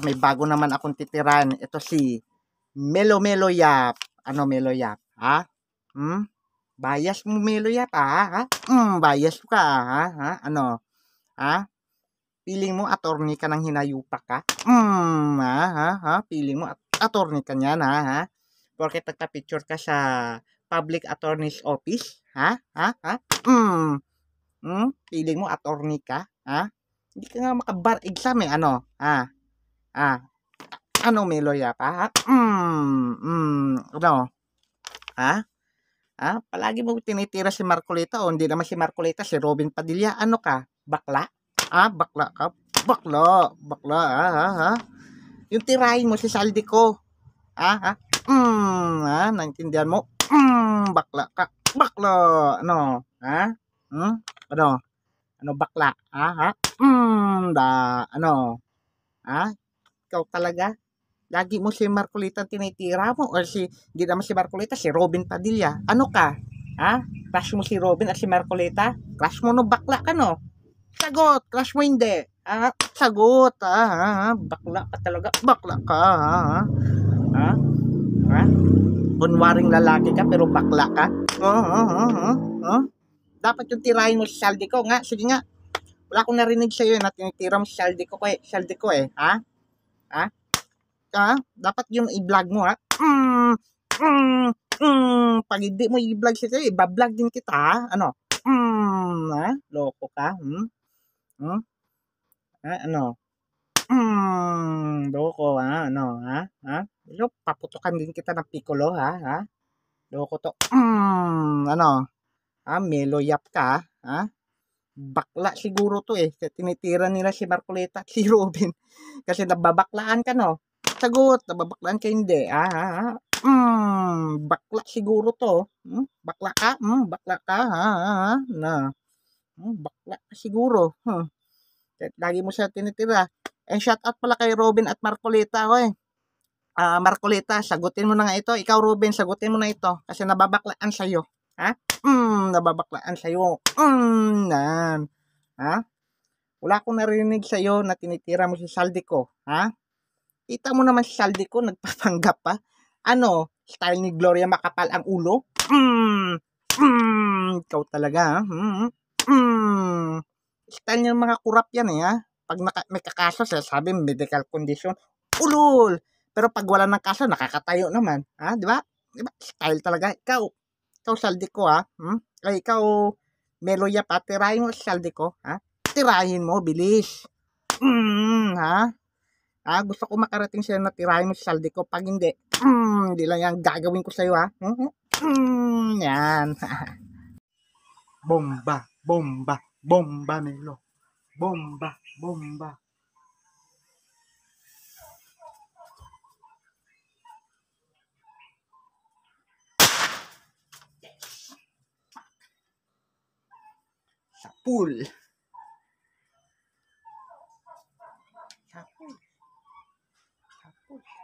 May bago naman akong titiran. Ito si Melo Melo Yap. Ano Melo Yap? Ha? Bias mo Melo Yap, ha? Bias ka, ha? Ano? Ha? Piling mo attorney ka ng hinayupak ka? Ha? Piling mo attorney ka niyan, ha? Porket nagka-picture ka sa public attorney's office? Ha? Piling mo attorney ka? Ha? Hindi ka nga makabar exam eh, ano? Ano Melo Yap, ha? Ano? Ha? Palagi mo tinitira si Marcolita o hindi naman si Marcolita, si Robin Padilla. Ano ka? Bakla? Bakla ka? Bakla, ha? Yung tirahin mo si Saldico. Naintindihan mo? Bakla ka. Bakla. Ano? Ha? Ano? Ano bakla? Ano? Ikaw talaga? Lagi mo si Marcolita tinitira mo or hindi naman si Marcolita, si Robin Padilla. Ano ka? Crush mo si Robin at si Marcolita? Crush mo no bakla ka no? Sagot! Crush mo hindi? Sagot! Bakla ka talaga. Bakla ka, Kunwaring lalaki ka pero bakla ka? Dapat yung tirahin mo si Saldico nga. Sige nga. Wala akong narinig sa'yo na tinitira mo si Saldico eh. Dapat yung i-vlog mo, ha? Pag hindi mo i-vlog siya, i-vlog din kita, ha? Ano? Loko ka? Ano? Loko, ha? Ano, ha? Paputukan din kita ng piccolo, ha? Loko to. Ano? Melo Yap ka, ha? Bakla siguro to eh. Tinitira nila si Marcoleta at si Robin. Kasi nababaklaan ka, no? Sagot, nababaklaan ka hindi. Bakla siguro to. Bakla ka? Bakla ka, na. Bakla ka siguro. Lagi mo siya tinitira. And shout out pala kay Robin at Marcoleta, oy. Marcoleta, sagutin mo na nga ito. Ikaw, Robin, sagutin mo na ito. Kasi nababaklaan sa'yo. Nababaklaan sa'yo. Nan. Wala akong narinig sa'yo na tinitira mo si Saldico. Kita mo naman si Saldico, nagpapanggap pa. Ano? Style ni Gloria Macapagal ang ulo? Ikaw talaga, Style niya mga kurap yan eh, Pag may kakaso siya, sabi medical condition, ulol. Pero pag wala ng kaso, nakakatayo naman. Di ba? Style talaga. Ikaw Saldico, Ay, ikaw, Melo Yap, tirahin mo si Saldico, Tirahin mo, bilis. Gusto ko makarating sa'yo na tirahin mo si Saldico. Pag hindi lang yan gagawin ko sa'yo, Yan. Bomba, bomba, bomba, Melo. Bomba, bomba. Sa pool. Sa pool. Sa pool.